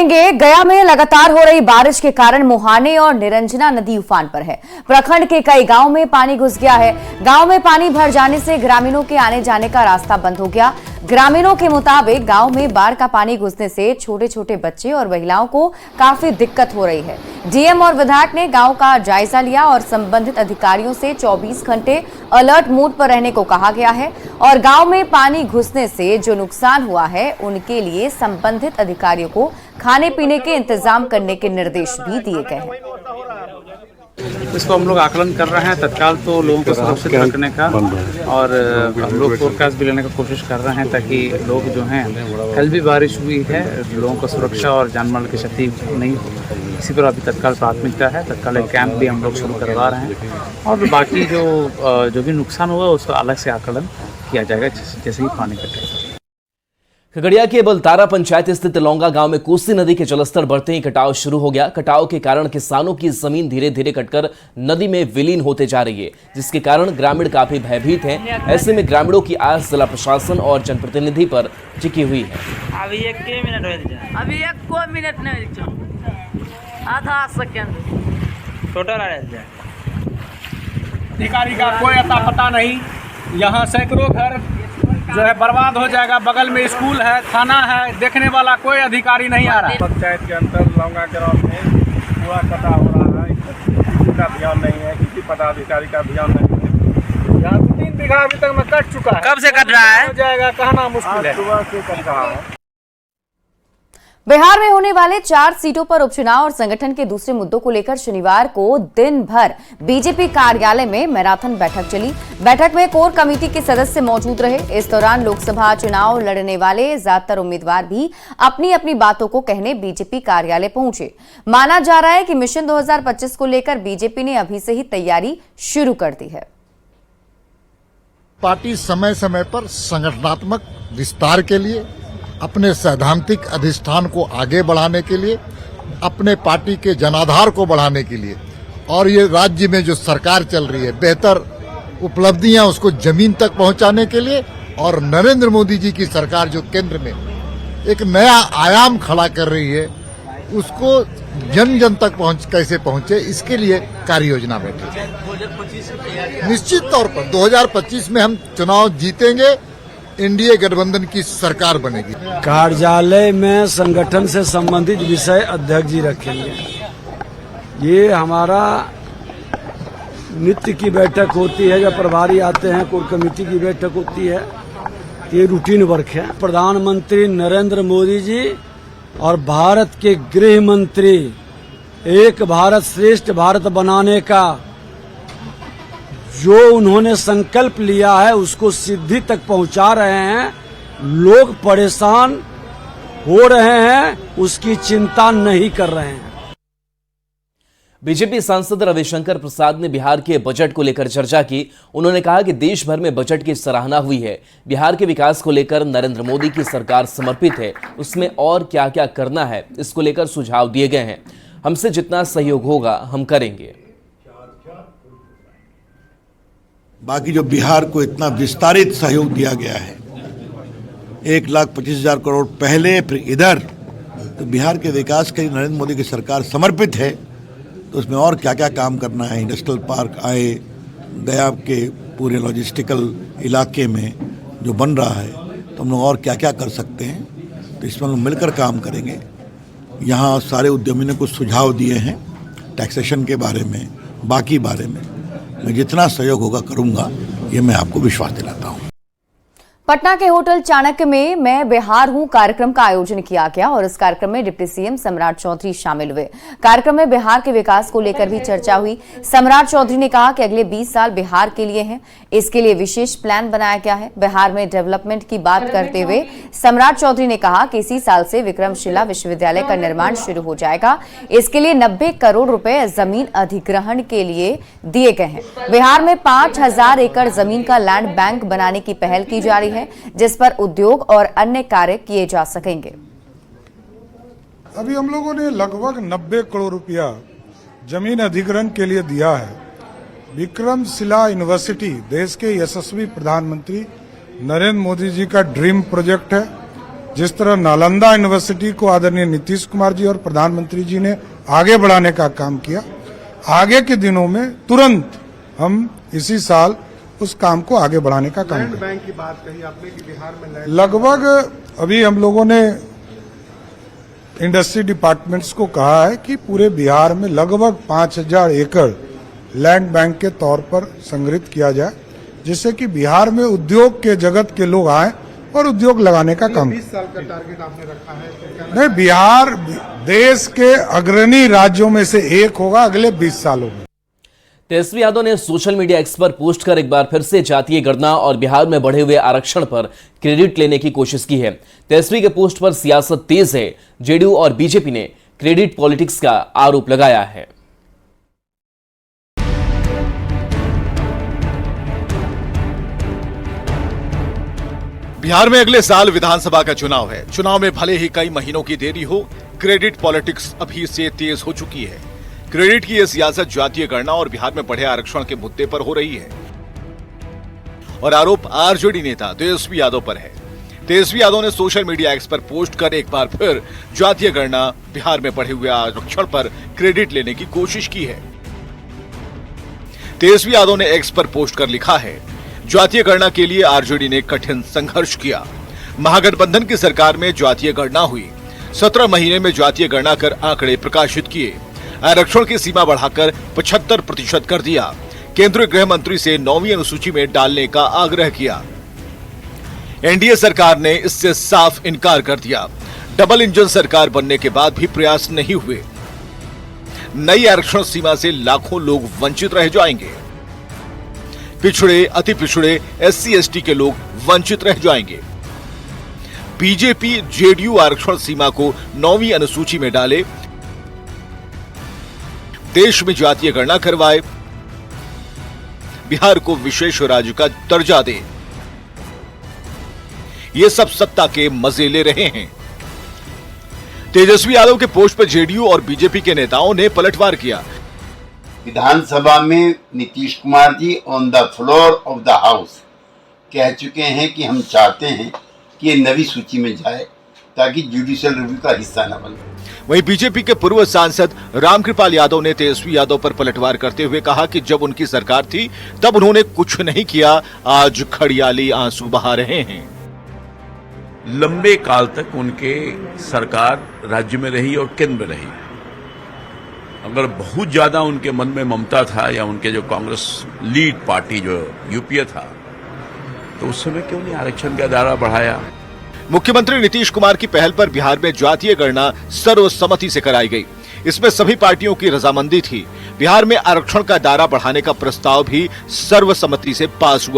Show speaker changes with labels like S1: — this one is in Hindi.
S1: जानेंगे, गया में लगातार हो रही बारिश के कारण मुहाने और निरंजना नदी उफान पर है। प्रखंड के कई गांव में पानी घुस गया है। गांव में पानी भर जाने से ग्रामीणों के आने जाने का रास्ता बंद हो गया। ग्रामीणों के मुताबिक गांव में बाढ़ का पानी घुसने से छोटे छोटे बच्चे और महिलाओं को काफी दिक्कत हो रही है। डीएम और विधायक ने गांव का जायजा लिया और संबंधित अधिकारियों से 24 घंटे अलर्ट मोड पर रहने को कहा गया है और गांव में पानी घुसने से जो नुकसान हुआ है उनके लिए संबंधित अधिकारियों को खाने पीने के इंतजाम करने के निर्देश भी दिए गए हैं।
S2: इसको हम लोग आकलन कर रहे हैं तत्काल तो लोगों को सुरक्षित रखने का, और हम लोग फोरकास्ट भी लेने की कोशिश कर रहे हैं ताकि लोग जो हैं, कल भी बारिश हुई है, लोगों को सुरक्षा और जानमाल की क्षति नहीं हो, इसी पर अभी तत्काल प्राथमिकता है। तत्काल एक कैंप भी हम लोग शुरू करवा रहे हैं और बाकी जो भी नुकसान हुआ उसका अलग से आकलन किया जाएगा जैसे ही पानी कटेगा।
S3: खगड़िया के बलतारा पंचायत स्थित लौंगा गांव में कोसी नदी के जलस्तर बढ़ते ही कटाव शुरू हो गया। कटाव के कारण किसानों की जमीन धीरे धीरे कटकर नदी में विलीन होते जा रही है, जिसके कारण ग्रामीण काफी भयभीत हैं। ऐसे में ग्रामीणों की आस जिला प्रशासन और जनप्रतिनिधि पर टिकी हुई है।
S4: अभी एक मिनट नहीं, आधा सेकंड टोटल
S5: अधिकारी का कोई अता पता नहीं। यहाँ सैकड़ों घर जो है बर्बाद हो जाएगा। बगल में स्कूल है, थाना है, देखने वाला कोई अधिकारी नहीं आ रहा है।
S6: पंचायत के अंदर लौंगा ग्राम में पूरा कटा हो रहा है, किसी का ध्यान नहीं है, किसी पदाधिकारी का ध्यान नहीं है। यहाँ 3 बीघा अभी तक में कट चुका है।
S4: कब से कट रहा है?
S6: हो जाएगा, कहना मुश्किल है। सुबह से कट रहा है।
S1: बिहार में होने वाले 4 सीटों पर उपचुनाव और संगठन के दूसरे मुद्दों को लेकर शनिवार को दिन भर बीजेपी कार्यालय में मैराथन बैठक चली। बैठक में कोर कमेटी के सदस्य मौजूद रहे। इस दौरान लोकसभा चुनाव लड़ने वाले ज्यादातर उम्मीदवार भी अपनी अपनी बातों को कहने बीजेपी कार्यालय पहुंचे। माना जा रहा है कि मिशन 2025 को लेकर बीजेपी ने अभी से ही तैयारी शुरू कर दी है।
S7: पार्टी समय समय पर संगठनात्मक विस्तार के लिए, अपने सैद्धांतिक अधिष्ठान को आगे बढ़ाने के लिए, अपने पार्टी के जनाधार को बढ़ाने के लिए और ये राज्य में जो सरकार चल रही है बेहतर उपलब्धियां उसको जमीन तक पहुंचाने के लिए, और नरेंद्र मोदी जी की सरकार जो केंद्र में एक नया आयाम खड़ा कर रही है उसको जन जन तक कैसे पहुंचे, इसके लिए कार्य योजना बैठी। निश्चित तौर पर 2025 में हम चुनाव जीतेंगे, एनडीए गठबंधन की सरकार बनेगी।
S8: कार्यालय में संगठन से संबंधित विषय अध्यक्ष जी रखेंगे। ये हमारा नित्य की बैठक होती है, जब प्रभारी आते हैं, कोर कमेटी की बैठक होती है, ये रूटीन वर्क है। प्रधानमंत्री नरेंद्र मोदी जी और भारत के गृह मंत्री एक भारत श्रेष्ठ भारत बनाने का जो उन्होंने संकल्प लिया है उसको सिद्धि तक पहुंचा रहे हैं। लोग परेशान हो रहे हैं, उसकी चिंता नहीं कर रहे हैं।
S3: बीजेपी सांसद रविशंकर प्रसाद ने बिहार के बजट को लेकर चर्चा की। उन्होंने कहा कि देश भर में बजट की सराहना हुई है। बिहार के विकास को लेकर नरेंद्र मोदी की सरकार समर्पित है। उसमें और क्या क्या करना है इसको लेकर सुझाव दिए गए हैं। हमसे जितना सहयोग होगा हम करेंगे।
S9: बाकी जो बिहार को इतना विस्तारित सहयोग दिया गया है, 1,25,000 करोड़ पहले, फिर इधर, तो बिहार के विकास के लिए नरेंद्र मोदी की सरकार समर्पित है। तो उसमें और क्या क्या काम करना है, इंडस्ट्रियल पार्क आए, गया के पूरे लॉजिस्टिकल इलाके में जो बन रहा है, तो हम लोग और क्या क्या कर सकते हैं, तो इसमें हम लोग मिलकर काम करेंगे। यहाँ सारे उद्यमियों ने कुछ सुझाव दिए हैं टैक्सेशन के बारे में, बाकी बारे में। मैं जितना सहयोग होगा करूंगा, ये मैं आपको विश्वास दिलाता हूं।
S1: पटना के होटल चाणक्य में मैं बिहार हूं कार्यक्रम का आयोजन किया गया और इस कार्यक्रम में डिप्टी सीएम सम्राट चौधरी शामिल हुए। कार्यक्रम में बिहार के विकास को लेकर भी चर्चा हुई। सम्राट चौधरी ने कहा कि अगले 20 साल बिहार के लिए हैं, इसके लिए विशेष प्लान बनाया गया है। बिहार में डेवलपमेंट की बात करते हुए सम्राट चौधरी ने कहा कि इसी साल से विक्रमशिला विश्वविद्यालय का निर्माण शुरू हो जाएगा। इसके लिए 90 करोड़ रुपए जमीन अधिग्रहण के लिए दिए गए हैं। बिहार में 5,000 एकड़ जमीन का लैंड बैंक बनाने की पहल की जा रही है, जिस पर उद्योग और अन्य कार्य किए जा सकेंगे।
S10: अभी हम लोगों ने लगभग 90 करोड़ रुपया जमीन अधिग्रहण के लिए दिया है। विक्रमशिला यूनिवर्सिटी देश के यशस्वी प्रधानमंत्री नरेंद्र मोदी जी का ड्रीम प्रोजेक्ट है। जिस तरह नालंदा यूनिवर्सिटी को आदरणीय नीतीश कुमार जी और प्रधानमंत्री जी ने आगे बढ़ाने का काम किया, आगे के दिनों में तुरंत हम इसी साल उस काम को आगे बढ़ाने का काम करेंगे।
S6: बैंक की बात कही आपने कि बिहार में
S10: लगभग अभी हम लोगों ने इंडस्ट्री डिपार्टमेंट्स को कहा है कि पूरे बिहार में लगभग 5000 एकड़ लैंड बैंक के तौर पर संग्रहित किया जाए, जिससे कि बिहार में उद्योग के जगत के लोग आए और उद्योग लगाने का काम।
S6: 20 साल का टारगेट आपने रखा है तो क्या
S10: नहीं, बिहार देश के अग्रणी राज्यों में से एक होगा अगले 20 सालों में।
S3: तेजस्वी यादव ने सोशल मीडिया एक्स पर पोस्ट कर एक बार फिर से जातीय गणना और बिहार में बढ़े हुए आरक्षण पर क्रेडिट लेने की कोशिश की है। तेजस्वी के पोस्ट पर सियासत तेज है। जेडीयू और बीजेपी ने क्रेडिट पॉलिटिक्स का आरोप लगाया है।
S11: बिहार में अगले साल विधानसभा का चुनाव है। चुनाव में भले ही कई महीनों की देरी हो, क्रेडिट पॉलिटिक्स अभी से तेज हो चुकी है। क्रेडिट की यह सियासत जातीय गणना और बिहार में बढ़े आरक्षण के मुद्दे पर हो रही है और आरोप आरजेडी नेता तेजस्वी यादव पर है। तेजस्वी यादव ने सोशल मीडिया एक्स पर पोस्ट कर एक बार फिर जातीय गणना, बिहार में बढ़े हुए आरक्षण पर क्रेडिट लेने की कोशिश की है। तेजस्वी यादव ने एक्स पर पोस्ट कर लिखा है, जातीय गणना के लिए आरजेडी ने कठिन संघर्ष किया। महागठबंधन की सरकार में जातीय गणना हुई। 17 महीने में जातीय गणना कर आंकड़े प्रकाशित किए। आरक्षण की सीमा बढ़ाकर 75% कर दिया। केंद्रीय गृह मंत्री से 9वीं अनुसूची में डालने का आग्रह किया। एनडीए सरकार ने इससे साफ इनकार कर दिया। डबल इंजन सरकार बनने के बाद भी प्रयास नहीं हुए। नई आरक्षण सीमा से लाखों लोग वंचित रह जाएंगे। पिछड़े, अति पिछड़े, SC ST के लोग वंचित रह जाएंगे। बीजेपी जेडीयू आरक्षण सीमा को 9वीं अनुसूची में डाले, देश में जातीय गणना करवाए, बिहार को विशेष राज्य का दर्जा दे। ये सब सत्ता के मजे ले रहे हैं। तेजस्वी यादव के पोस्ट पर जेडीयू और बीजेपी के नेताओं ने पलटवार किया।
S12: विधानसभा में Nitish Kumar ji on the floor of the house कह चुके हैं कि हम चाहते हैं कि ये नवी सूची में जाए ताकि जुडिशियल रिव्यू का हिस्सा न बने।
S11: वहीं बीजेपी के पूर्व सांसद रामकृपाल यादव ने तेजस्वी यादव पर पलटवार करते हुए कहा कि जब उनकी सरकार थी तब उन्होंने कुछ नहीं किया, आज खड़ियाली आंसू बहा रहे हैं।
S13: लंबे काल तक उनके सरकार राज्य में रही और केंद्र में रही। अगर बहुत ज्यादा उनके मन में ममता था या उनके जो कांग्रेस लीड पार्टी जो यूपीए था, तो उस समय क्यों नहीं आरक्षण का दायरा बढ़ाया।
S11: मुख्यमंत्री नीतीश कुमार की पहल पर बिहार में जातीय गणना सर्वसम्मति से कराई गई। इसमें सभी पार्टियों की रजामंदी थी। बिहार में आरक्षण का दायरा बढ़ाने का प्रस्ताव भी सर्वसम्मति से पास हुआ।